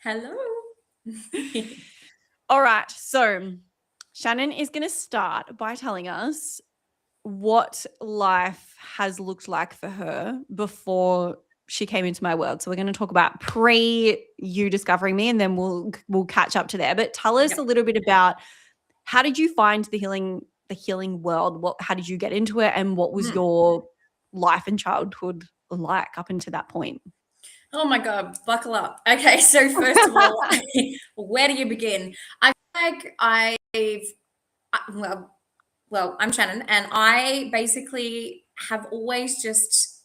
Hello. All right. So Shannon is going to start by telling us what life has looked like for her before she came into my world. So we're going to talk about pre you discovering me, and then we'll catch up to there. But tell us a little bit about how did you find the healing world? How did you get into it, and what was your life and childhood like up until that point? Oh my God, buckle up. Okay, so first of all, where do you begin? I feel like well, I'm Shannon, and I basically have always just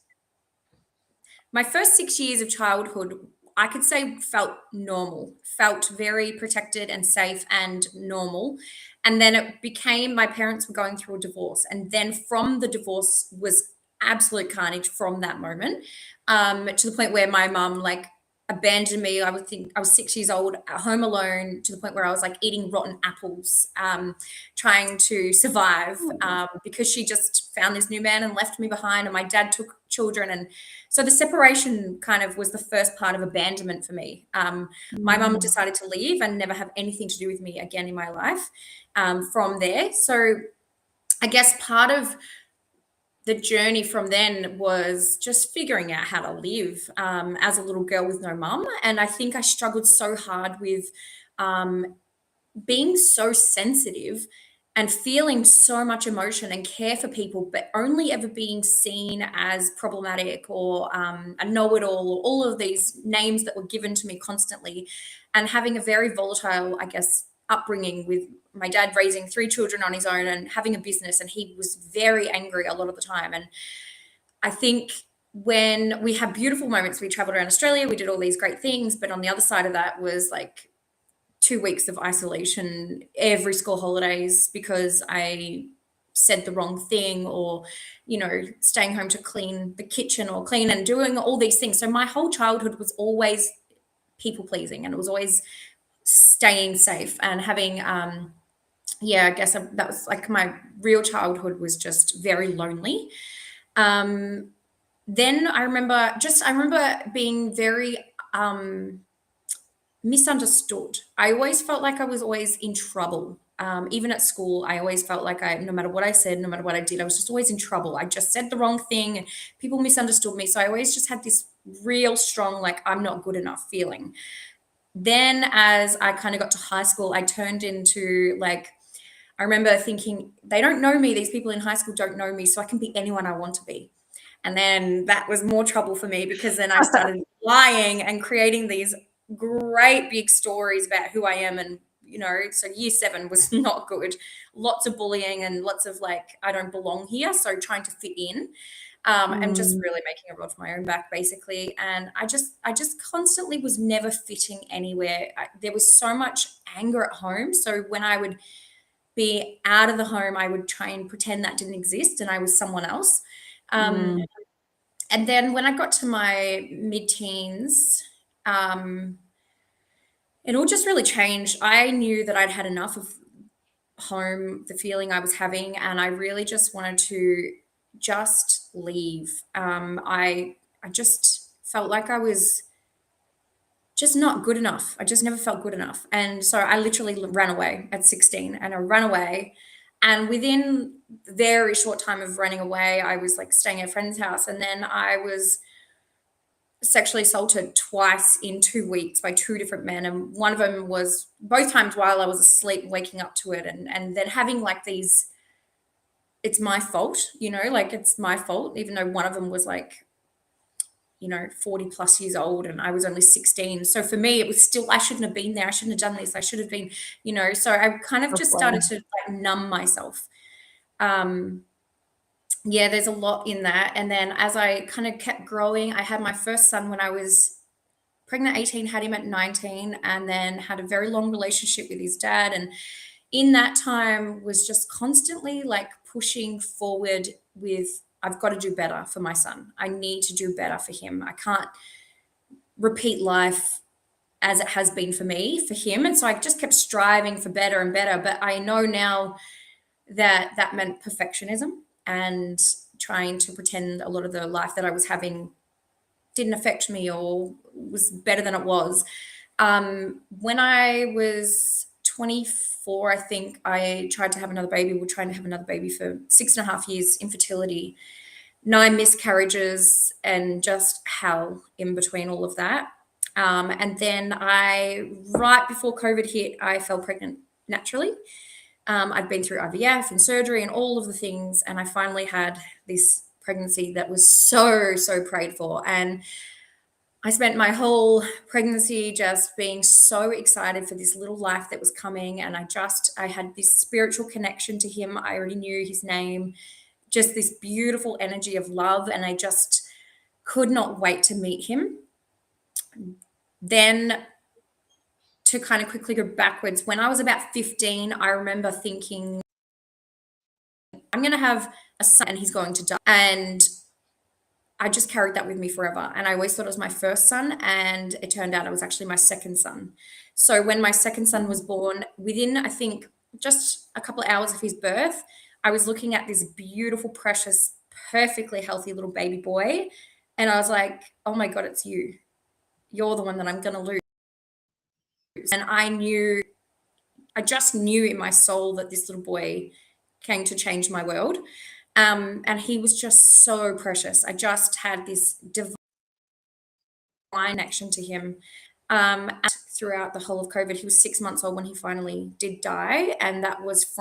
my first 6 years of childhood, I could say felt normal, felt very protected and safe and normal. And then it became my parents were going through a divorce. And then from the divorce was absolute carnage from that moment, to the point where my mum like abandoned me. I would think I was 6 years old at home alone to the point where I was like eating rotten apples, trying to survive, because she just found this new man and left me behind. And my dad took children, and so the separation kind of was the first part of abandonment for me. My mum decided to leave and never have anything to do with me again in my life, from there. So I guess part of the journey from then was just figuring out how to live, as a little girl with no mum. And I think I struggled so hard with, being so sensitive and feeling so much emotion and care for people, but only ever being seen as problematic or, a know-it-all, or all of these names that were given to me constantly, and having a very volatile, I guess, upbringing with my dad raising 3 children on his own and having a business, and he was very angry a lot of the time. And I think when we had beautiful moments, we traveled around Australia, we did all these great things, but on the other side of that was like 2 weeks of isolation every school holidays because I said the wrong thing, or staying home to clean the kitchen or clean and doing all these things. So my whole childhood was always people pleasing, and it was always staying safe and having, I guess that was like my real childhood was just very lonely. Then I remember being very, misunderstood. I always felt like I was always in trouble. Even at school, I always felt like no matter what I said, no matter what I did, I was just always in trouble. I just said the wrong thing and people misunderstood me. So I always just had this real strong, like, I'm not good enough feeling. Then as I kind of got to high school, I turned into like, I remember thinking, they don't know me. These people in high school don't know me, so I can be anyone I want to be. And then that was more trouble for me because then I started lying and creating these great big stories about who I am. And, so year 7 was not good. Lots of bullying and lots of like, I don't belong here. So trying to fit in, and just really making a rod for my own back, basically. And I just constantly was never fitting anywhere. There was so much anger at home. So when I would be out of the home, I would try and pretend that didn't exist and I was someone else. And then when I got to my mid-teens, it all just really changed. I knew that I'd had enough of home, the feeling I was having, and I really just wanted to just leave. I just felt like I was just not good enough. I just never felt good enough. And so I literally ran away at 16, and I ran away. And within a very short time of running away, I was like staying at a friend's house. And then I was sexually assaulted twice in 2 weeks by 2 different men. And one of them was both times while I was asleep, waking up to it. And then having like these, it's my fault, like it's my fault, even though one of them was like, 40 plus years old and I was only 16. So for me, it was still, I shouldn't have been there. I shouldn't have done this. I should have been, so I kind of just started to like numb myself. There's a lot in that. And then as I kind of kept growing, I had my first son when I was pregnant 18, had him at 19, and then had a very long relationship with his dad. And in that time was just constantly like pushing forward with, I've got to do better for my son. I need to do better for him. I can't repeat life as it has been for me, for him. And so I just kept striving for better and better. But I know now that that meant perfectionism and trying to pretend a lot of the life that I was having didn't affect me or was better than it was. When I was 24, I think I tried to have another baby. We're trying to have another baby for 6.5 years, infertility, 9 miscarriages, and just hell in between all of that. And then right before COVID hit, I fell pregnant naturally. I'd been through IVF and surgery and all of the things, and I finally had this pregnancy that was so, so prayed for. And I spent my whole pregnancy just being so excited for this little life that was coming. And I had this spiritual connection to him. I already knew his name, just this beautiful energy of love. And I just could not wait to meet him. Then, to kind of quickly go backwards, when I was about 15, I remember thinking, I'm going to have a son and he's going to die. And I just carried that with me forever. And I always thought it was my first son. And it turned out it was actually my second son. So when my second son was born, within, I think, just a couple of hours of his birth, I was looking at this beautiful, precious, perfectly healthy little baby boy. And I was like, oh my God, it's you. You're the one that I'm going to lose. And I just knew in my soul that this little boy came to change my world. And he was just so precious. I just had this divine connection to him. Throughout the whole of COVID, he was 6 months old when he finally did die. And that was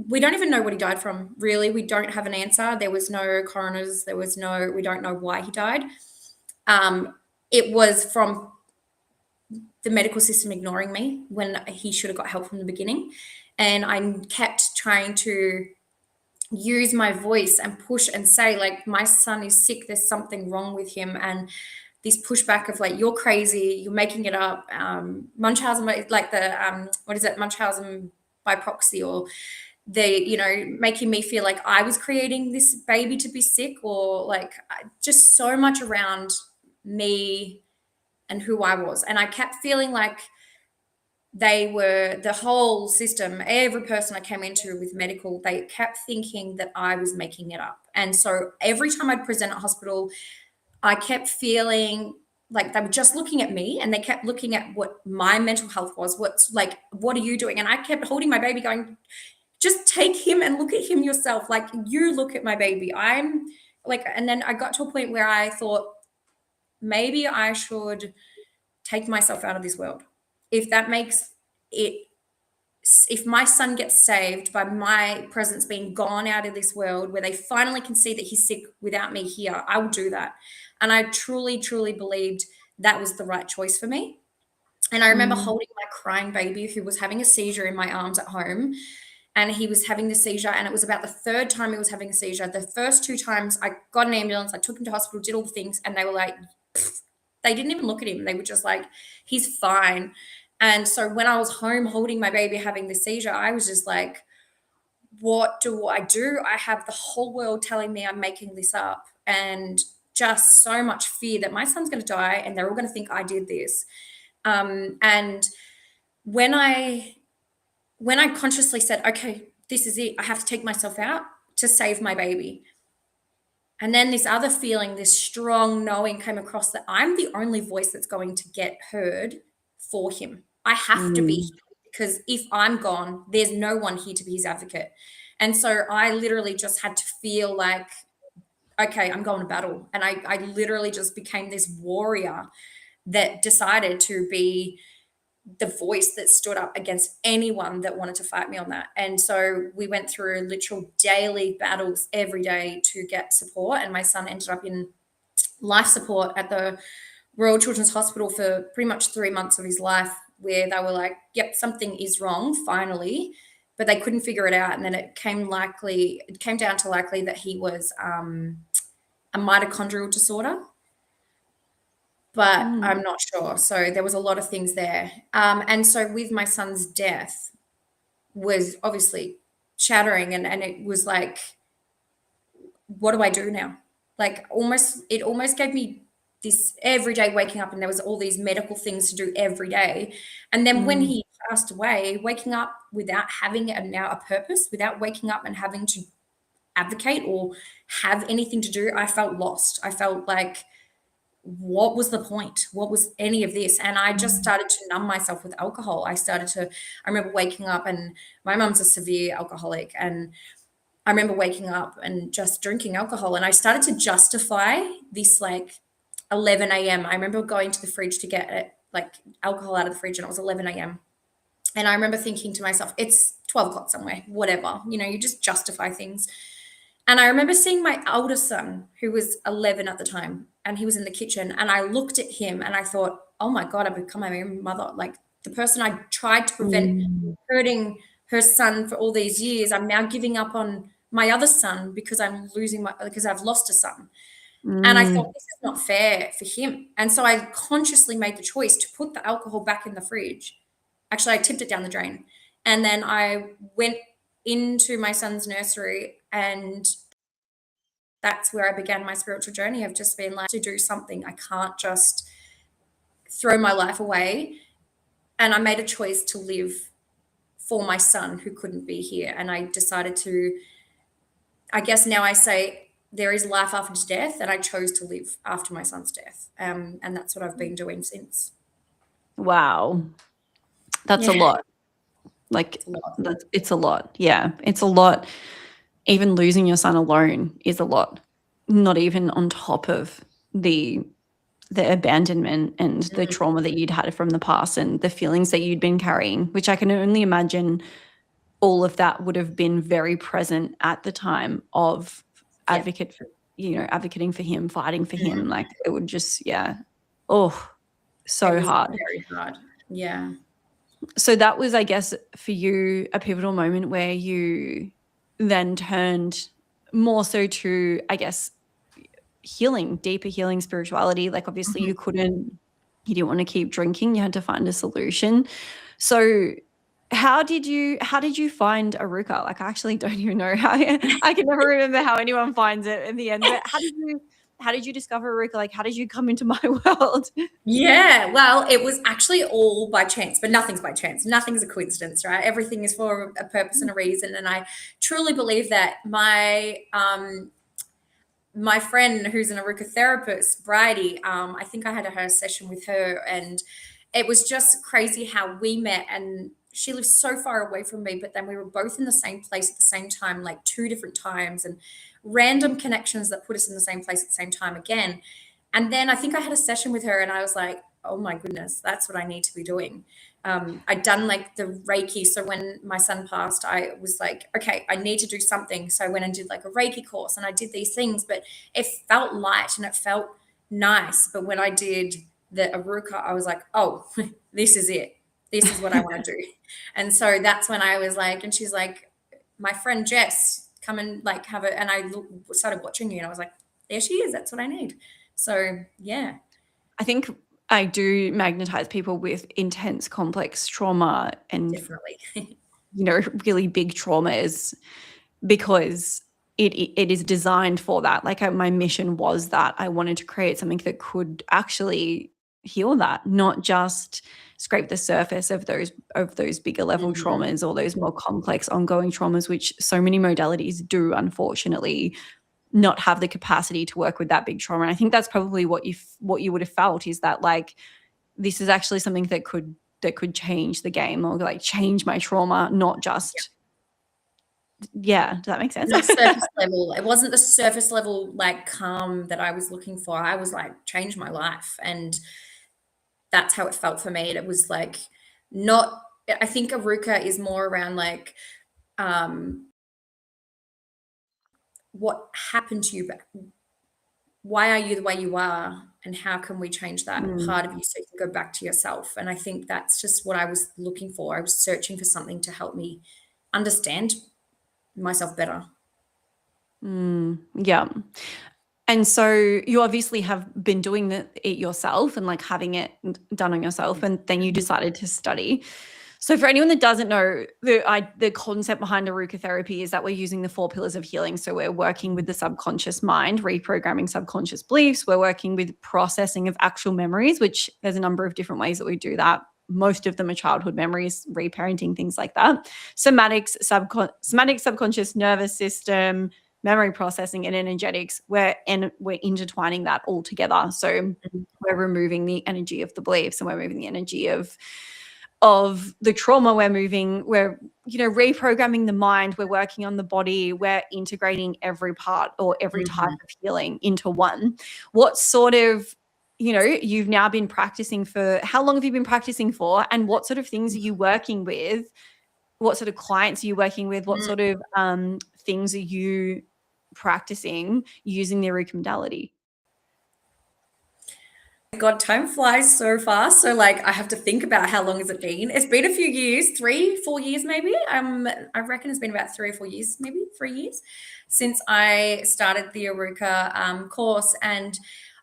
we don't even know what he died from, really. We don't have an answer. There was no coroners. We don't know why he died. It was from the medical system ignoring me when he should have got help from the beginning. And I kept trying to use my voice and push and say, like, my son is sick, there's something wrong with him. And this pushback of like, you're crazy, you're making it up. Munchausen, like what is it? Munchausen by proxy, or making me feel like I was creating this baby to be sick, or like just so much around me and who I was. And I kept feeling like the whole system, every person I came into with medical, they kept thinking that I was making it up. And so every time I'd present at hospital, I kept feeling like they were just looking at me, and they kept looking at what my mental health was. What are you doing? And I kept holding my baby going, just take him and look at him yourself. Like, you look at my baby. I'm like, and then I got to a point where I thought, maybe I should take myself out of this world. If that makes it, if my son gets saved by my presence being gone out of this world, where they finally can see that he's sick without me here, I will do that. And I truly, truly believed that was the right choice for me. And I remember holding my crying baby who was having a seizure in my arms at home. And he was having the seizure, and it was about the third time he was having a seizure. The first 2 times I got an ambulance, I took him to hospital, did all the things, and they were like, they didn't even look at him. They were just like, he's fine. And so when I was home holding my baby having the seizure, I was just like, what do I do? I have the whole world telling me I'm making this up, and just so much fear that my son's going to die and they're all going to think I did this. And when I consciously said, okay, this is it, I have to take myself out to save my baby. And then this other feeling, this strong knowing came across that I'm the only voice that's going to get heard for him. I have to be here, because if I'm gone, there's no one here to be his advocate. And so I literally just had to feel like, okay, I'm going to battle. And I literally just became this warrior that decided to be the voice that stood up against anyone that wanted to fight me on that. And so we went through literal daily battles every day to get support. And my son ended up in life support at the Royal Children's Hospital for pretty much 3 months of his life, where they were like, yep, something is wrong finally, but they couldn't figure it out. And then it came down to likely that he was a mitochondrial disorder, but I'm not sure. So there was a lot of things there. And so with my son's death was obviously shattering, and it was like, what do I do now? Like, it almost gave me this every day waking up, and there was all these medical things to do every day. And then when he passed away, waking up without having now a purpose, without waking up and having to advocate or have anything to do, I felt lost. I felt like what was the point? What was any of this? And I just started to numb myself with alcohol. I remember waking up, and my mum's a severe alcoholic, and I remember waking up and just drinking alcohol, and I started to justify this like 11 a.m. I remember going to the fridge to get like alcohol out of the fridge, and it was 11 a.m. And I remember thinking to myself, it's 12 o'clock somewhere, whatever, you just justify things. And I remember seeing my older son, who was 11 at the time, and he was in the kitchen. And I looked at him and I thought, oh my God, I've become my own mother. Like the person I tried to prevent hurting her son for all these years, I'm now giving up on my other son because because I've lost a son. And I thought, this is not fair for him. And so I consciously made the choice to put the alcohol back in the fridge. Actually, I tipped it down the drain. And then I went into my son's nursery, and that's where I began my spiritual journey of just being like, to do something. I can't just throw my life away. And I made a choice to live for my son who couldn't be here. And I decided to, I guess now I say, there is life after death, and I chose to live after my son's death. And that's what I've been doing since. Wow. That's a lot. Like, it's a lot. Yeah, it's a lot. Even losing your son alone is a lot, not even on top of the abandonment and the trauma that you'd had from the past and the feelings that you'd been carrying, which I can only imagine all of that would have been very present at the time of advocating for him, fighting for him. Like it would just, so hard. Very hard. Yeah. So that was, I guess, for you, a pivotal moment where you then turned more so to, I guess, healing, deeper healing, spirituality. Like obviously you didn't want to keep drinking. You had to find a solution. So how did you find Aruka? Like I actually don't even know how. I can never remember how anyone finds it in the end. But how did you discover Aruka? Like how did you come into my world? Yeah, well, it was actually all by chance, but nothing's by chance. Nothing's a coincidence, right? Everything is for a purpose and a reason. And I truly believe that my friend who's an Aruka therapist, Bridie, I think I had a session with her, and it was just crazy how we met. And she lives so far away from me, but then we were both in the same place at the same time, like 2 different times, and random connections that put us in the same place at the same time again. And then I think I had a session with her, and I was like, oh my goodness, that's what I need to be doing. I'd done like the Reiki. So when my son passed, I was like, okay, I need to do something. So I went and did like a Reiki course, and I did these things, but it felt light and it felt nice. But when I did the Aruka, I was like, oh, this is it. This is what I want to do. And so that's when I was like, and she's like, my friend Jess, come and like have it. And I started watching you, and I was like, there she is. That's what I need. So yeah. I think I do magnetize people with intense, complex trauma and definitely, really big traumas, because it is designed for that. Like my mission was that I wanted to create something that could actually heal that, not just scrape the surface of those bigger level traumas or those more complex ongoing traumas, which so many modalities do, unfortunately, not have the capacity to work with that big trauma. And I think that's probably what you would have felt, is that like this is actually something that could change the game, or like change my trauma, not just does that make sense? The surface level. It wasn't the surface level like calm that I was looking for. I was like, change my life. And that's how it felt for me. It was like I think Aruka is more around like what happened to you, but why are you the way you are, and how can we change that part of you so you can go back to yourself? And I think that's just what I was looking for. I was searching for something to help me understand myself better. Yeah. And so you obviously have been doing it yourself and like having it done on yourself, and then you decided to study. So for anyone that doesn't know, the concept behind Aruka therapy is that we're using the 4 pillars of healing. So we're working with the subconscious mind, reprogramming subconscious beliefs. We're working with processing of actual memories, which there's a number of different ways that we do that. Most of them are childhood memories, reparenting, things like that. Somatic, subconscious nervous system, memory processing and energetics, we're intertwining that all together. So we're removing the energy of the beliefs, and we're moving the energy of the trauma. We're reprogramming the mind, we're working on the body, we're integrating every part or every type of healing into one. What sort of, you've now been practicing for, how long have you been practicing for, and what sort of things are you working with? What sort of clients are you working with? What sort of things are you practicing using the Aruka modality? God, time flies so fast. So like I have to think about how long has it been. It's been a few years, 3-4 years maybe. I reckon it's been about 3 or 4 years, maybe 3 years since I started the Aruka course. And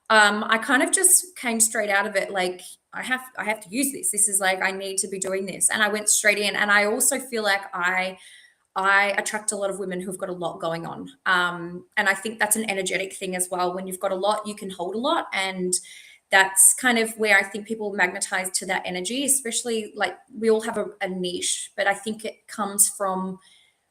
I kind of just came straight out of it like I have to use this. This is like I need to be doing this. And I went straight in. And I also feel like I attract a lot of women who've got a lot going on. And I think that's an energetic thing as well. When you've got a lot, you can hold a lot. And that's kind of where I think people magnetize to that energy, especially like we all have a niche, but I think it comes from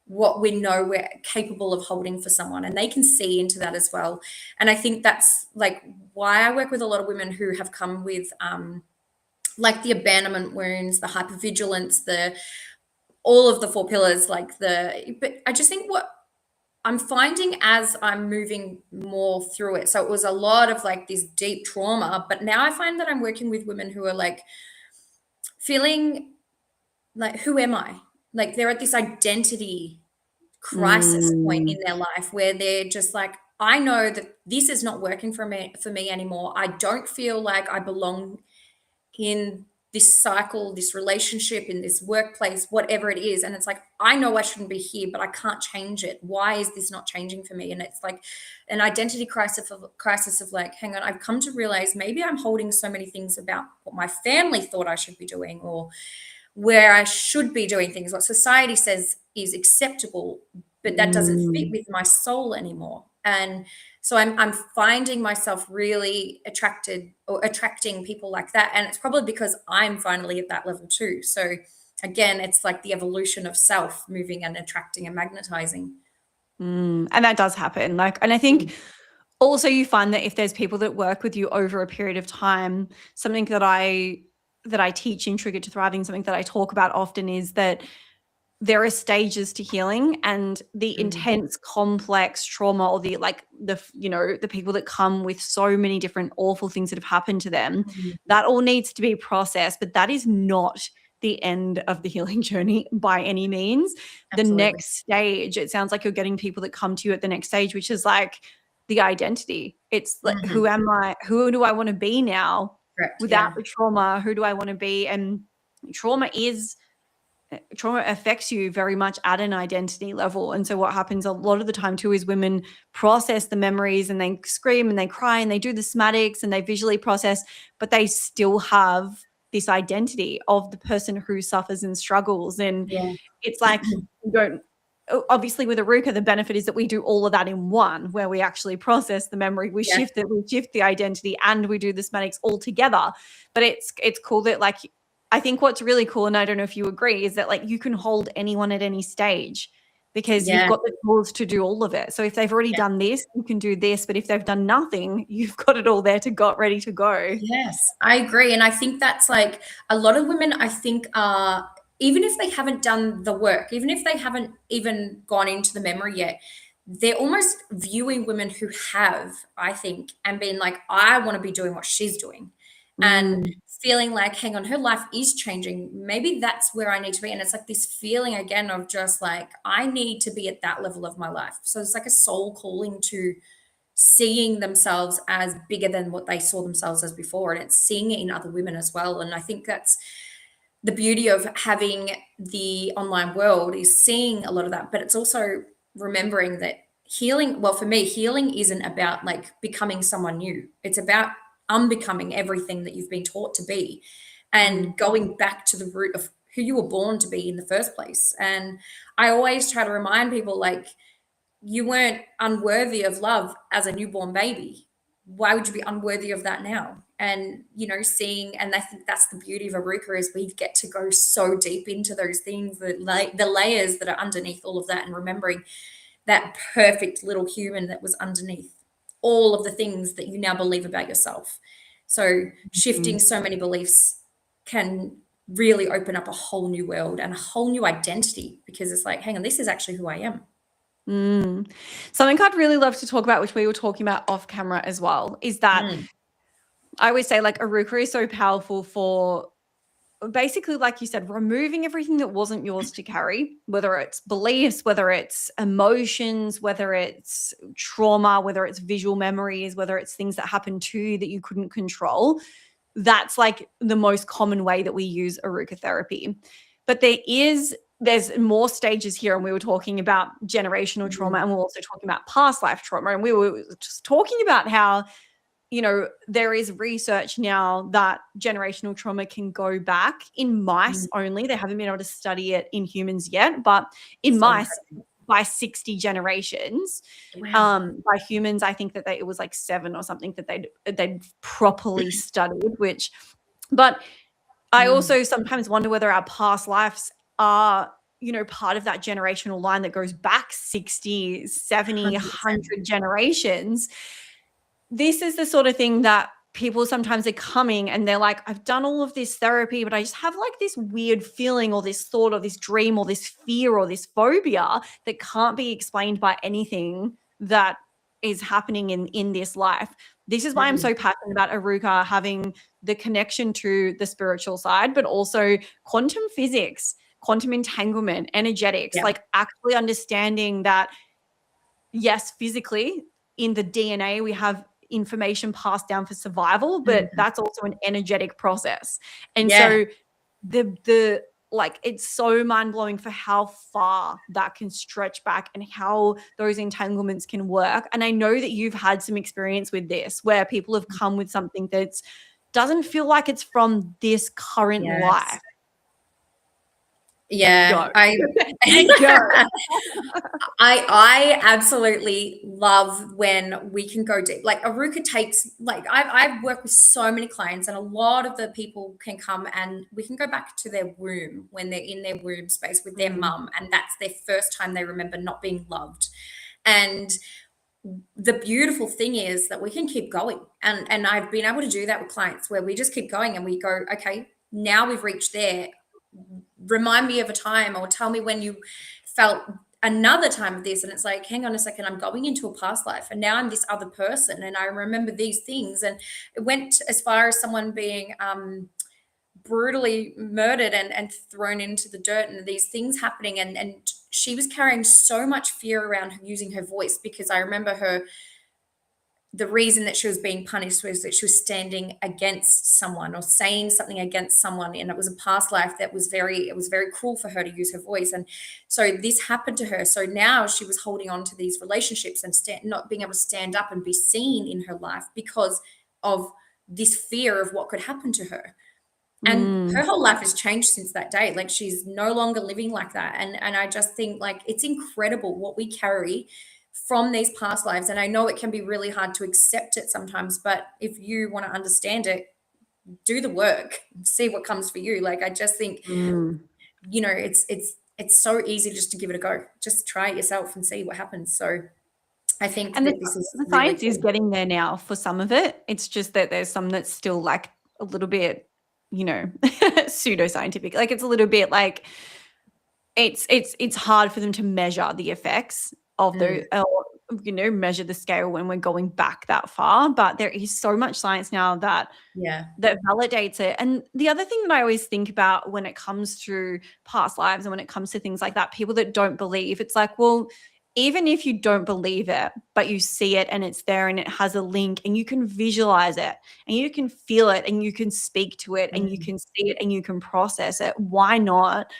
what we know we're capable of holding for someone, and they can see into that as well. And I think that's like why I work with a lot of women who have come with like the abandonment wounds, the hypervigilance, all of the 4 pillars, but I just think what I'm finding as I'm moving more through it. So it was a lot of like this deep trauma, but now I find that I'm working with women who are like feeling like, who am I? Like they're at this identity crisis point in their life where they're just like, I know that this is not working for me anymore. I don't feel like I belong in this cycle, this relationship, in this workplace, whatever it is. And it's like, I know I shouldn't be here, but I can't change it. Why is this not changing for me? And it's like an identity crisis of like, hang on, I've come to realize maybe I'm holding so many things about what my family thought I should be doing, or where I should be doing things, what society says is acceptable, but that doesn't fit with my soul anymore. And so I'm finding myself really attracting people like that. And it's probably because I'm finally at that level too. So again, it's like the evolution of self moving and attracting and magnetizing. And that does happen. And I think also you find that if there's people that work with you over a period of time, something that I teach in Triggered to Thriving, something that I talk about often is that there are stages to healing, and the intense complex trauma, or the people that come with so many different awful things that have happened to them, that all needs to be processed. But that is not the end of the healing journey by any means. Absolutely. The next stage, it sounds like you're getting people that come to you at the next stage, which is like the identity. It's like, who am I? Who do I want to be now? Correct, without the trauma? Who do I want to be? And trauma affects you very much at an identity level. And so what happens a lot of the time too is women process the memories, and they scream and they cry and they do the somatics and they visually process, but they still have this identity of the person who suffers and struggles. And it's like, you don't, obviously with Aruka, the benefit is that we do all of that in one, where we actually process the memory, we shift it, we shift the identity, and we do the somatics all together. But it's cool that, like, I think what's really cool, and I don't know if you agree, is that like you can hold anyone at any stage, because you've got the tools to do all of it. So if they've already done this, you can do this. But if they've done nothing, you've got it all there ready to go. Yes, I agree. And I think that's like a lot of women, I think, are, even if they haven't done the work, even if they haven't even gone into the memory yet, they're almost viewing women who have, I think, and being like, I want to be doing what she's doing. And feeling like, hang on, her life is changing. Maybe that's where I need to be. And it's like this feeling again of just like, I need to be at that level of my life. So it's like a soul calling to seeing themselves as bigger than what they saw themselves as before. And it's seeing it in other women as well. And I think that's the beauty of having the online world, is seeing a lot of that. But it's also remembering that healing, well, for me, healing isn't about like becoming someone new. It's about unbecoming everything that you've been taught to be, and going back to the root of who you were born to be in the first place. And I always try to remind people, like, you weren't unworthy of love as a newborn baby. Why would you be unworthy of that now? And, seeing, and I think that's the beauty of Aruka, is we get to go so deep into those things, the layers that are underneath all of that, and remembering that perfect little human that was underneath all of the things that you now believe about yourself. So shifting Mm. so many beliefs can really open up a whole new world and a whole new identity, because it's like, hang on, this is actually who I am. Mm. Something I'd really love to talk about, which we were talking about off camera as well, is that I always say like Aruka is so powerful for basically, like you said, removing everything that wasn't yours to carry, whether it's beliefs, whether it's emotions, whether it's trauma, whether it's visual memories, whether it's things that happened to you that you couldn't control. That's like the most common way that we use Aruka therapy. But there's more stages here, and we were talking about generational trauma, and we're also talking about past life trauma, and we were just talking about how, you know, there is research now that generational trauma can go back in mice only. They haven't been able to study it in humans yet, but in So mice incredible. by 60 generations. Wow. By humans, I think that it was like 7 or something that they'd properly studied, but I also sometimes wonder whether our past lives are, you know, part of that generational line that goes back 60, 70, 100%. 100 generations. This is the sort of thing that people sometimes are coming and they're like, I've done all of this therapy, but I just have like this weird feeling or this thought or this dream or this fear or this phobia that can't be explained by anything that is happening in this life. This is why I'm so passionate about Aruka having the connection to the spiritual side, but also quantum physics, quantum entanglement, energetics, Yeah. like actually understanding that, yes, physically in the DNA, we have information passed down for survival, but that's also an energetic process. And Yeah. so the like, it's so mind-blowing for how far that can stretch back and how those entanglements can work. And I know that you've had some experience with this where people have come with something that's doesn't feel like it's from this current Yes. life. Yeah. Go. I Go. I absolutely love when we can go deep. Like Aruka takes, like I've worked with so many clients, and a lot of the people can come and we can go back to their womb when they're in their womb space with their mum, and that's their first time they remember not being loved. And the beautiful thing is that we can keep going, and I've been able to do that with clients where we just keep going and we go, okay, now we've reached there, remind me of a time, or tell me when you felt another time of this. And it's like, hang on a second, I'm going into a past life and now I'm this other person and I remember these things. And it went as far as someone being brutally murdered and thrown into the dirt, and these things happening, and she was carrying so much fear around using her voice, because I remember her, the reason that she was being punished was that she was standing against someone or saying something against someone, and it was a past life that was it was very cruel for her to use her voice. And so this happened to her, so now she was holding on to these relationships and not being able to stand up and be seen in her life because of this fear of what could happen to her. And her whole life has changed since that day. Like, she's no longer living like that. And I just think, like, it's incredible what we carry from these past lives. And I know it can be really hard to accept it sometimes, but if you want to understand it, do the work, see what comes for you. Like, I just think, you know, it's so easy just to give it a go. Just try it yourself and see what happens. So I think And that this is the really science is cool. getting there now for some of it. It's just that there's some that's still like a little bit, you know, pseudoscientific. Like, it's a little bit like it's hard for them to measure the effects of the you know, measure the scale when we're going back that far. But there is so much science now that Yeah. validates it. And the other thing that I always think about when it comes to past lives and when it comes to things like that, people that don't believe, it's like, well, even if you don't believe it, but you see it and it's there and it has a link and you can visualize it and you can feel it and you can speak to it and you can see it and you can process it, why not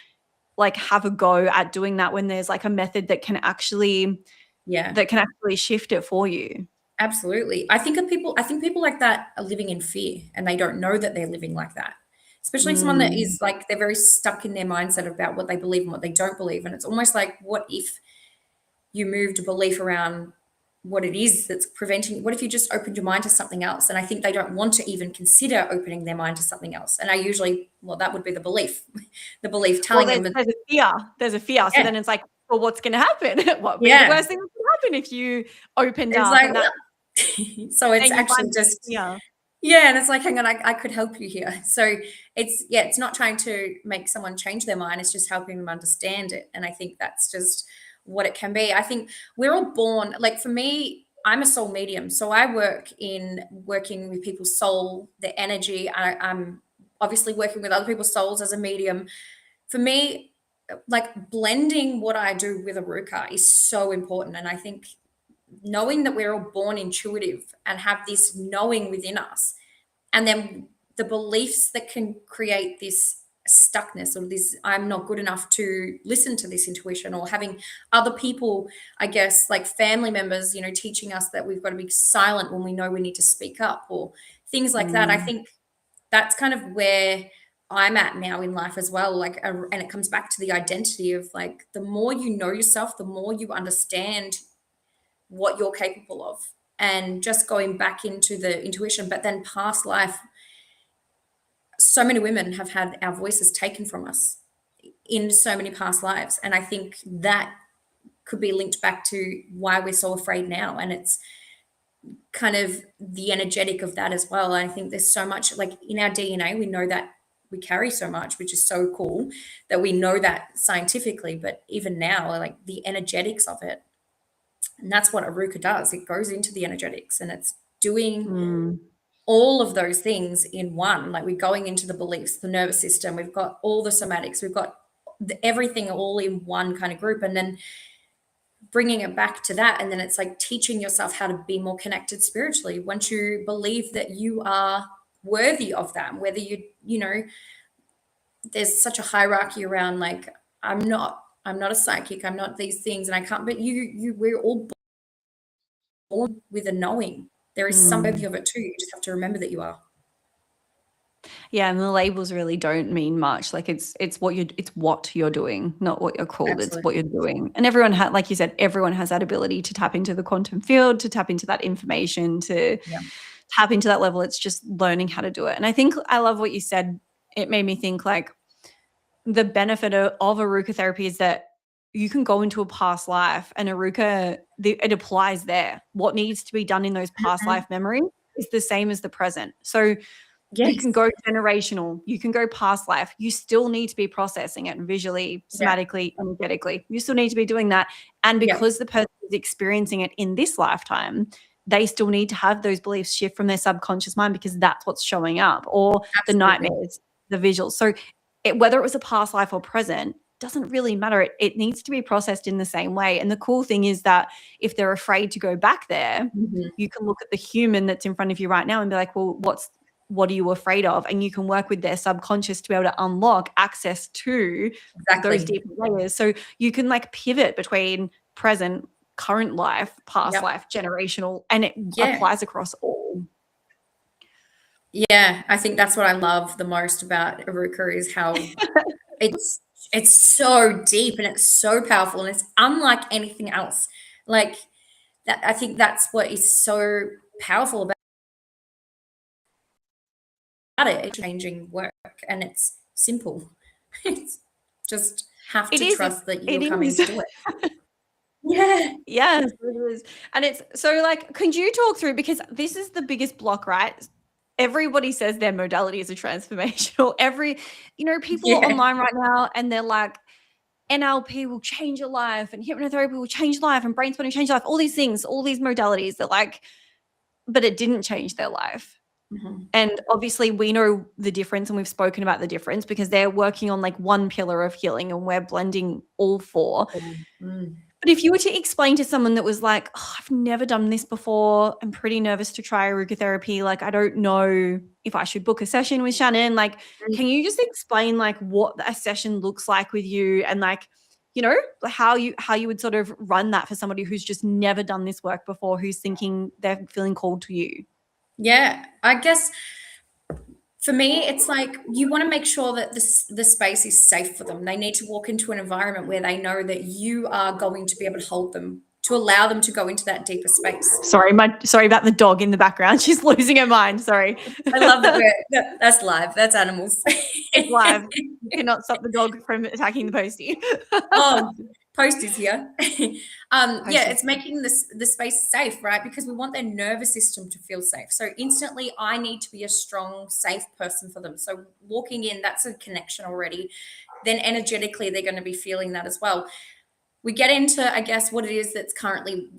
like have a go at doing that when there's like a method that can actually Yeah. shift it for you? Absolutely. I think people like that are living in fear and they don't know that they're living like that. Especially someone that Mm, is like, they're very stuck in their mindset about what they believe and what they don't believe. And it's almost like, what if you moved a belief around what it is that's preventing? What if you just opened your mind to something else? And I think they don't want to even consider opening their mind to something else. And I usually, well, that would be the belief, the belief well, telling them, there's a fear. There's a fear. So yeah, then it's like, well, what's going to happen? What would be the Yeah. worst thing that could happen if you opened It's up like, and that so it's then you actually find just, yeah. yeah, and it's like, hang on, I could help you here. So it's, yeah, it's not trying to make someone change their mind. It's just helping them understand it. And I think that's just what it can be. I think we're all born, like for me, I'm a soul medium. So I work in working with people's soul, their energy. I'm obviously working with other people's souls as a medium. For me, like blending what I do with Aruka is so important. And I think knowing that we're all born intuitive and have this knowing within us, and then the beliefs that can create this stuckness or this I'm not good enough to listen to this intuition, or having other people, I guess, like family members, teaching us that we've got to be silent when we know we need to speak up, or things like that. I Mm, think that's kind of where I'm at now in life as well. Like, and it comes back to the identity of like, the more you know yourself, the more you understand what you're capable of, and just going back into the intuition. But then past life, so many women have had our voices taken from us in so many past lives. And I think that could be linked back to why we're so afraid now. And it's kind of the energetic of that as well. I think there's so much like in our DNA, we know that we carry so much, which is so cool that we know that scientifically. But even now, like the energetics of it, and that's what Aruka does. It goes into the energetics and it's doing mm. all of those things in one. Like we're going into the beliefs, the nervous system, we've got all the somatics, we've got everything all in one kind of group. And then bringing it back to that. And then it's like teaching yourself how to be more connected spiritually. Once you believe that you are worthy of that, whether there's such a hierarchy around like, I'm not a psychic, I'm not these things, and I can't, but we're all born with a knowing. There is some Mm. of it too. You just have to remember that you are. Yeah, and the labels really don't mean much. Like it's what you're doing, not what you're called. It's what Absolutely. you're doing. And everyone like you said, everyone has that ability to tap into the quantum field, to tap into that information, to Yeah. tap into that level. It's just learning how to do it. And I think I love what you said. It made me think like the benefit of Aruka therapy is that you can go into a past life and Aruka, it applies there. What needs to be done in those past Mhm. life memories is the same as the present. So you Yes. can go generational, you can go past life. You still need to be processing it visually, Yeah. somatically, energetically. You still need to be doing that. And Yeah. because the person is experiencing it in this lifetime, they still need to have those beliefs shift from their subconscious mind because that's what's showing up, or the Absolutely. nightmares, the visuals. So whether it was a past life or present, doesn't really matter. It needs to be processed in the same way. And the cool thing is that if they're afraid to go back there, Mhm. you can look at the human that's in front of you right now and be like, well, what are you afraid of? And you can work with their subconscious to be able to unlock access to those Exactly. deeper layers. So you can like pivot between present, current life, past Yep. life, generational, and it Yeah. applies across all. Yeah. I think that's what I love the most about Aruka is how it's it's so deep and it's so powerful and it's unlike anything else. Like that, I think that's what is so powerful about it. It's changing work and it's simple. It's just have It to is. trust that It you're coming is. to do it. Yeah. Yes, it is. And it's so like, could you talk through, because this is the biggest block, right? Everybody says their modality is a transformational. People are Yeah. online right now and they're like, NLP will change your life and hypnotherapy will change your life and brain spotting change your life. All these things, all these modalities that like, but it didn't change their life. Mhm. And obviously we know the difference and we've spoken about the difference because they're working on like one pillar of healing and we're blending all four. Mm. But if you were to explain to someone that was like, oh, I've never done this before, I'm pretty nervous to try Aruga therapy, like I don't know if I should book a session with Shannon, like Mm. can you just explain like what a session looks like with you and like, how you would sort of run that for somebody who's just never done this work before, who's thinking they're feeling called to you? Yeah. I guess for me, it's like you want to make sure that the space is safe for them. They need to walk into an environment where they know that you are going to be able to hold them, to allow them to go into that deeper space. Sorry about the dog in the background. She's losing her mind. Sorry. I love that that's live. That's animals. It's live. You cannot stop the dog from attacking the postie. Oh, Post is here. Post Yeah, is it's making the space safe, right? Because we want their nervous system to feel safe. So instantly, I need to be a strong, safe person for them. So walking in, that's a connection already. Then energetically, they're going to be feeling that as well. We get into, I guess, what it is that's currently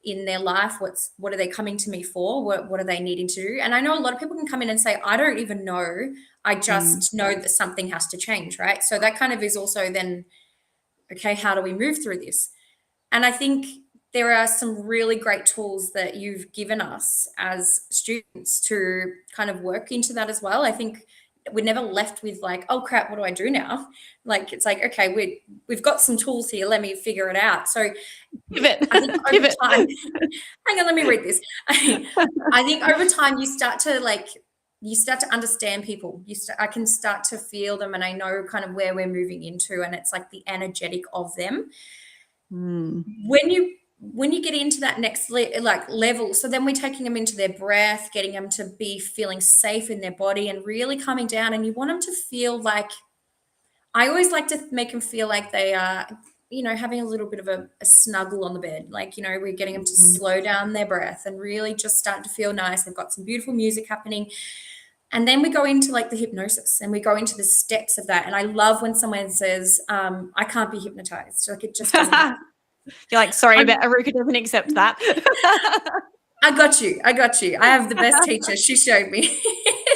in their life. What are they coming to me for? What are they needing to do? And I know a lot of people can come in and say, I don't even know. I just know that something has to change, right? So that kind of is also then, okay, how do we move through this? And I think there are some really great tools that you've given us as students to kind of work into that as well. I think we're never left with like, oh crap, what do I do now? Like it's like, okay, we've got some tools here. Let me figure it out. So pivot. I think over Pivot. time, hang on, let me read this. I think over time you start to understand people. I can start to feel them, and I know kind of where we're moving into, and it's like the energetic of them. When you get into that next level, so then we're taking them into their breath, getting them to be feeling safe in their body and really coming down, and you want them to feel like, I always like to make them feel like they are, having a little bit of a snuggle on the bed. Like, we're getting them to slow down their breath and really just start to feel nice. They've got some beautiful music happening. And then we go into like the hypnosis and we go into the steps of that. And I love when someone says, I can't be hypnotized. Like it just doesn't happen. You're like, sorry, but Aruka doesn't accept that. I got you. I have the best teacher. She showed me.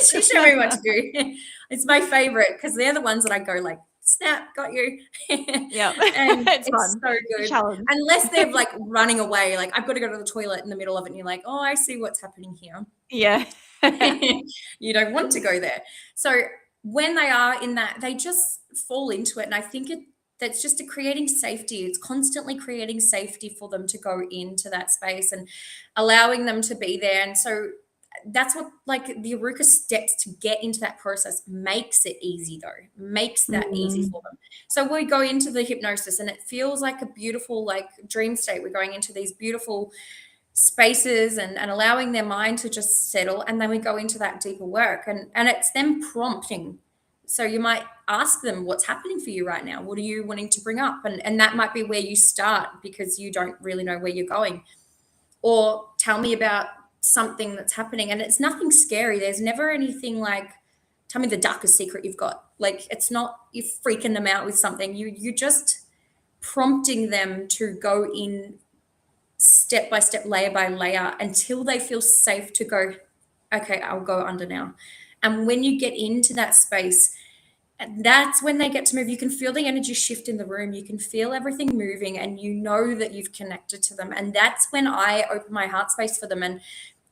She showed me what to do. It's my favorite because they're the ones that I go like, snap, got you. Yeah. And it's fun. so good. Challenge. Unless they're like running away, like I've got to go to the toilet in the middle of it, and you're like, oh, I see what's happening here. Yeah. You don't want to go there. So when they are in that, they just fall into it. And I think that's just creating safety. It's constantly creating safety for them to go into that space and allowing them to be there. And so that's what like the Aruka steps to get into that process makes it easy though, makes that easy for them. So we go into the hypnosis and it feels like a beautiful like dream state. We're going into these beautiful spaces and allowing their mind to just settle, and then we go into that deeper work and it's them prompting. So you might ask them, what's happening for you right now? What are you wanting to bring up? And that might be where you start because you don't really know where you're going. Or tell me about something that's happening, and it's nothing scary. There's never anything like, tell me the darkest secret you've got. Like it's not you freaking them out with something. You're just prompting them to go in step by step, layer by layer, until they feel safe to go, okay, I'll go under now. And when you get into that space, that's when they get to move. You can feel the energy shift in the room. You can feel everything moving, and you know that you've connected to them. And that's when I open my heart space for them.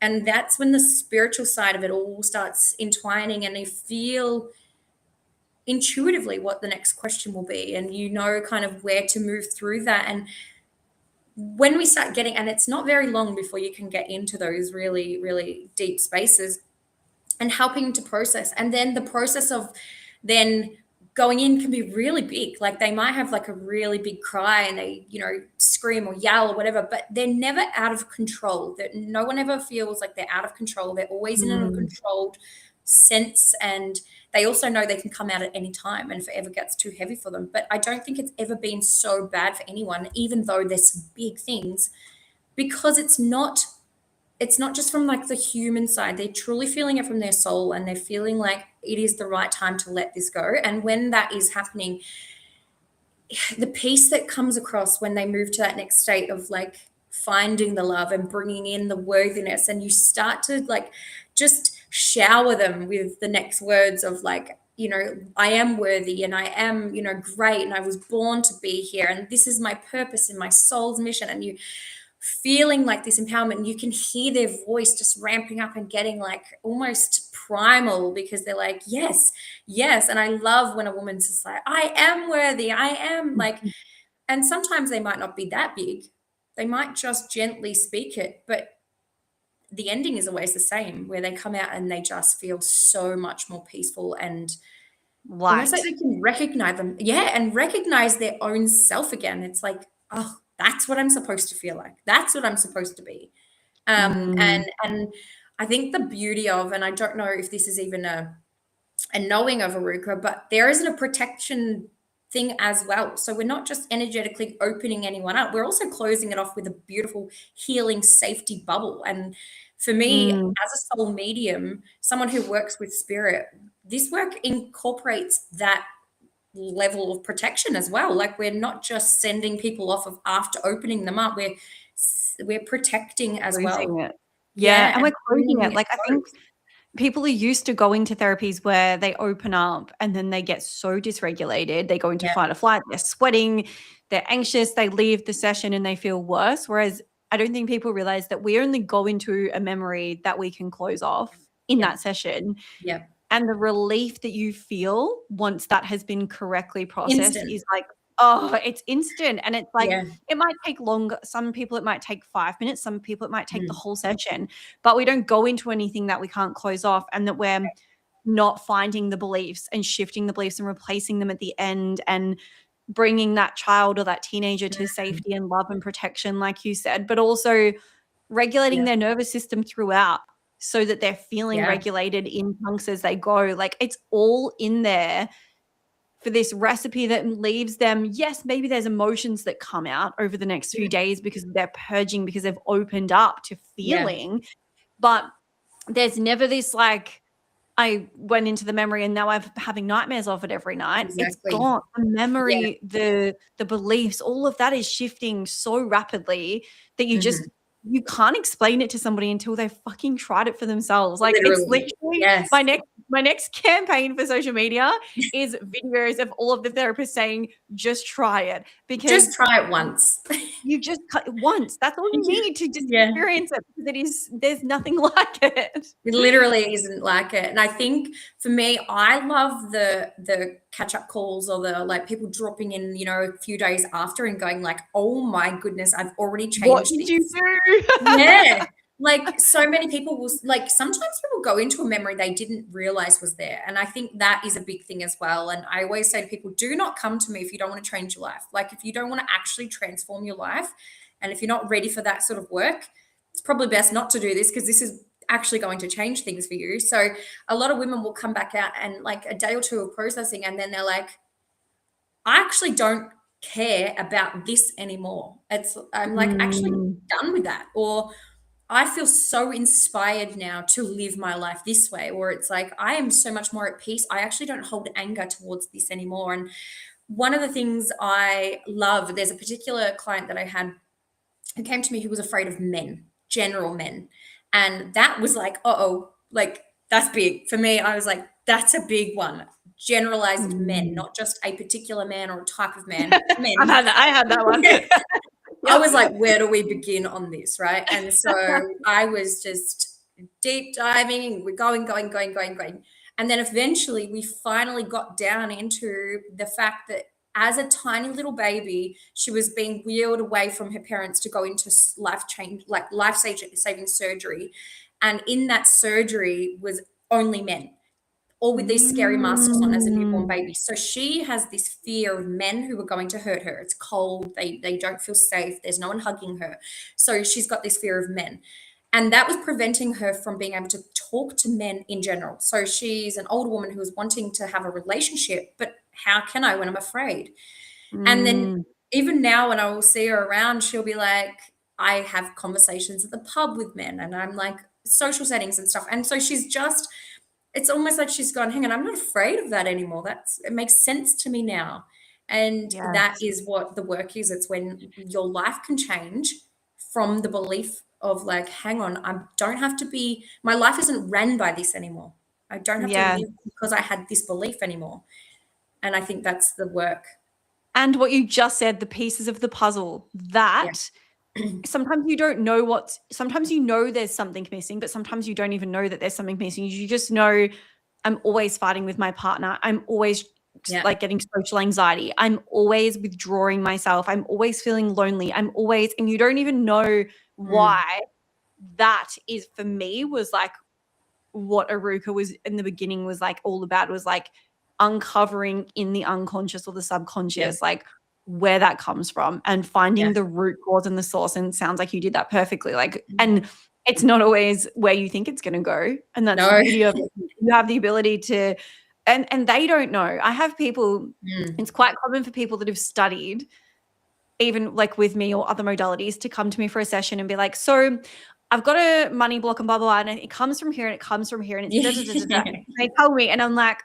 And that's when the spiritual side of it all starts entwining, and they feel intuitively what the next question will be. And you know kind of where to move through that. And when we start getting, and it's not very long before you can get into those really, really deep spaces and helping to process. And then the process of then going in can be really big. Like they might have like a really big cry and they, scream or yell or whatever, but they're never out of control. That no one ever feels like they're out of control. They're always in a controlled sense, and they also know they can come out at any time and if it ever gets too heavy for them. But I don't think it's ever been so bad for anyone, even though there's some big things, because it's not just from like the human side. They're truly feeling it from their soul, and they're feeling like it is the right time to let this go. And when that is happening, the peace that comes across when they move to that next state of like finding the love and bringing in the worthiness, and you start to like just shower them with the next words of like, I am worthy, and I am, great, and I was born to be here, and this is my purpose and my soul's mission. And you feeling like this empowerment, and you can hear their voice just ramping up and getting like almost primal, because they're like, yes. And I love when a woman's just like, I am worthy, I am like, and sometimes they might not be that big. They might just gently speak it, but the ending is always the same, where they come out and they just feel so much more peaceful and almost like they can recognize them. Yeah. And recognize their own self again. It's like, oh, that's what I'm supposed to feel like. That's what I'm supposed to be. And I think the beauty of, and I don't know if this is even a knowing of Aruka, but there isn't a protection thing as well. So we're not just energetically opening anyone up, we're also closing it off with a beautiful healing safety bubble. And for me, Mm. as a soul medium, someone who works with spirit, this work incorporates that level of protection as well. Like we're not just sending people off of after opening them up, we're protecting as well. Closing it. Yeah, Yeah, and and we're closing bringing it. it Like, I think close. people are used to going to therapies where they open up and then they get so dysregulated. They go into Yeah, fight or flight, they're sweating, they're anxious, they leave the session and they feel worse. Whereas I don't think people realize that we only go into a memory that we can close off in yeah, that session. yeah. And the relief that you feel once that has been correctly processed Instant. is like, oh, it's instant. And it's like, Yeah. it might take longer. Some people, it might take 5 minutes. Some people, it might take the Mm. whole session. But we don't go into anything that we can't close off, and that we're not finding the beliefs and shifting the beliefs and replacing them at the end, and bringing that child or that teenager to Mm. safety and love and protection, like you said, but also regulating Yeah, their nervous system throughout so that they're feeling yeah, regulated in chunks as they go. Like, it's all in there for this recipe that leaves them. Yes, maybe there's emotions that come out over the next few days because they're purging, because they've opened up to yeah, feeling, but there's never this like, I went into the memory and now I'm having nightmares of it every night. It's exactly. gone. The Yeah. memory, the beliefs, all of that is shifting so rapidly that Mhm. you can't explain it to somebody until they've fucking tried it for themselves. Like, it's Literally. literally Yes. my next campaign for social media is videos of all of the therapists saying, just try it, because Just try it once. you just cut once. That's all you need to just Yeah. experience it, because there's nothing like it. It literally isn't like it. And I think for me, I love the catch-up calls or the like people dropping in, a few days after and going like, "Oh my goodness, I've already What changed did you this." do? Yeah. Like so many people will like sometimes people go into a memory they didn't realize was there. And I think that is a big thing as well. And I always say to people, do not come to me if you don't want to change your life. Like if you don't want to actually transform your life and if you're not ready for that sort of work, it's probably best not to do this because this is actually going to change things for you. So a lot of women will come back out and like a day or two of processing and then they're like, I actually don't care about this anymore. I'm like actually Mm, done with that. Or I feel so inspired now to live my life this way, or it's like I am so much more at peace. I actually don't hold anger towards this anymore. And one of the things I love, there's a particular client that I had who came to me who was afraid of men, general men. And that was like, uh-oh, like that's big. For me, I was like, that's a big one. Generalized men, mm. not just a particular man or a type of man, I've men. had that. I had that one. I Yep. was like, where do we begin on this? Right. And so I was just deep diving and we're going. And then eventually we finally got down into the fact that as a tiny little baby, she was being wheeled away from her parents to go into life saving surgery. And in that surgery was only men or with these scary masks on as a newborn Mm, baby. So she has this fear of men who are going to hurt her. It's cold. They don't feel safe. There's no one hugging her. So she's got this fear of men. And that was preventing her from being able to talk to men in general. So she's an older woman who was wanting to have a relationship, but how can I when I'm afraid? And then mm, even now when I will see her around, she'll be like, I have conversations at the pub with men and I'm like social settings and stuff. And so she's just it's almost like she's gone, hang on, I'm not afraid of that anymore. It makes sense to me now. And that yes. is what the work is. It's when your life can change from the belief of like, hang on, I don't have to be, my life isn't ran by this anymore. I don't have to Yeah. live because I had this belief anymore. And I think that's the work. And what you just said, the pieces of the puzzle, Yeah. that sometimes you don't know sometimes you know there's something missing, but sometimes you don't even know that there's something missing. You just know, I'm always fighting with my partner. I'm always Yeah. like getting social anxiety. I'm always withdrawing myself. I'm always feeling lonely. And you don't even know Mm. why. That is, for me, was like what Aruka was in the beginning was like all about, was like uncovering in the unconscious or the Yeah. subconscious, like where that comes from and Yeah. finding the root cause and the source. And it sounds like you did that perfectly. Like, Mm. and it's not always where you think it's going to go. And that's the No. beauty of it. You have the ability to and they don't know. I have people, Mm. it's quite common for people that have studied, even like with me or other modalities, to come to me for a session and be like, so I've got a money block and blah, blah, blah, and it comes from here and it comes from here and it's da, da, da, da, da. They tell me and I'm like,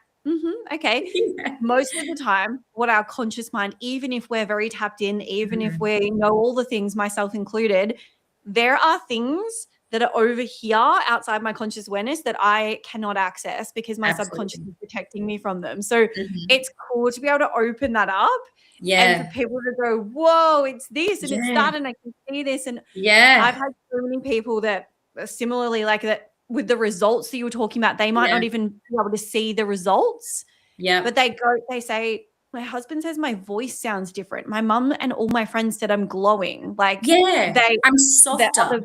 okay. Yeah. Most of the time, what our conscious mind, even if we're very tapped in, even if Mhm. we know all the things, myself included, there are things that are over here outside my conscious awareness that I cannot access because my subconscious Absolutely. is protecting me from them. So Mhm. it's cool to be able to open that up and for Yeah. people to go, whoa, it's this and it's Yeah. that, and I can see this. And I've Yeah. had so many people that are similarly like that with the results that you were talking about, they might Yeah. not even be able to see the results, Yeah. but they say, my husband says my voice sounds different. My mum and all my friends said I'm glowing. Like Yeah. I'm the softer. other,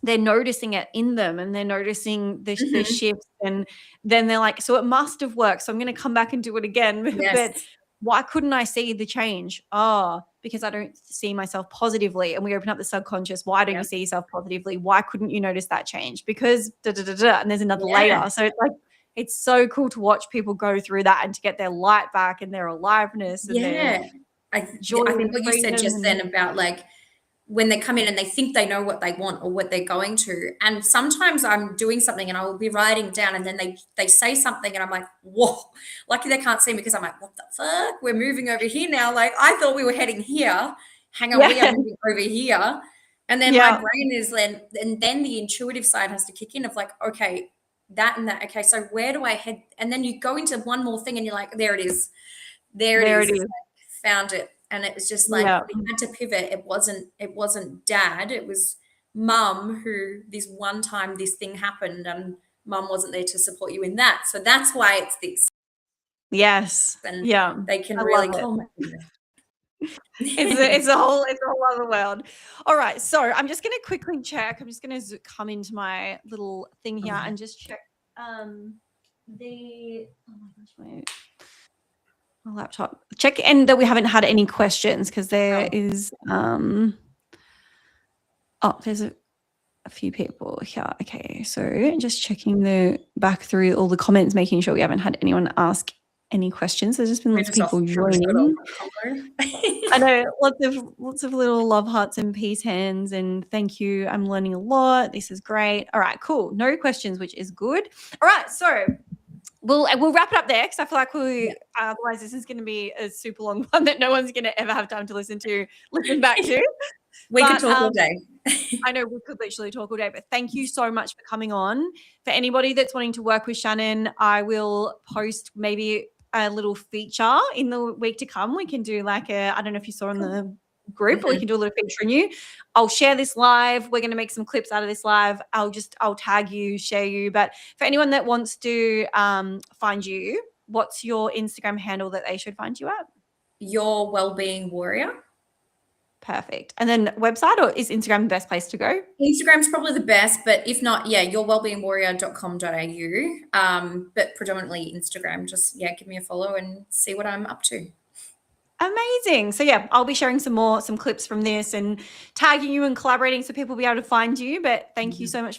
they're noticing it in them and they're noticing the Mhm. shifts, and then they're like, so it must have worked. So I'm going to come back and do it again. But Yes. why couldn't I see the change? Oh, because I don't see myself positively. And we open up the subconscious. Why don't Yeah. you see yourself positively? Why couldn't you notice that change? Because da, da, da, da, and there's another Yeah. layer. So it's like, it's so cool to watch people go through that and to get their light back and their aliveness and their Yeah. joy I and think what you said freedom. just then And about like when they come in and they think they know what they want or what they're going to. And sometimes I'm doing something and I will be writing down and then they say something and I'm like, whoa, lucky they can't see me because I'm like, what the fuck? We're moving over here now. Like I thought we were heading here. Hang on, we are yeah, moving over here. And then my yeah, brain is then, and then the intuitive side has to kick in of like, okay, that and that. Okay, so where do I head? And then you go into one more thing and you're like, there it is. There it there is. it It's is. like, found it. And it was just like Yeah. we had to pivot. It wasn't dad. It was mum who this one time this thing happened and mum wasn't there to support you in that. So that's why it's this. Yes. And Yeah. they can I really love it. calm It's it. a whole other world. All right. So I'm just gonna quickly check. I'm just gonna come into my little thing here and just check the oh my gosh, my laptop. Check and that we haven't had any questions because there is there's a few people here. Okay, so just checking the back through all the comments, making sure we haven't had anyone ask any questions. There's just been We're lots of just off people from this good old joining. combo. I know lots of little love hearts and peace hands, and thank you. I'm learning a lot. This is great. All right, cool. No questions, which is good. All right, so we'll wrap it up there because I feel like otherwise this is going to be a super long one that no one's going to ever have time to listen back to. We could talk all day. I know we could literally talk all day, but thank you so much for coming on. For anybody that's wanting to work with Shannon, I will post maybe a little feature in the week to come. We can do like I don't know if you saw in the group, but we can do a little feature on you. I'll share this live. We're going to make some clips out of this live. I'll tag you, share you. But for anyone that wants to find you, what's your Instagram handle that they should find you at? Your Wellbeing Warrior. Perfect. And then website, or is Instagram the best place to go? Instagram's probably the best, but if not, yeah, yourwellbeingwarrior.com.au. But predominantly Instagram. Just give me a follow and see what I'm up to. Amazing. So yeah, I'll be sharing some clips from this and tagging you and collaborating so people will be able to find you. But thank you so much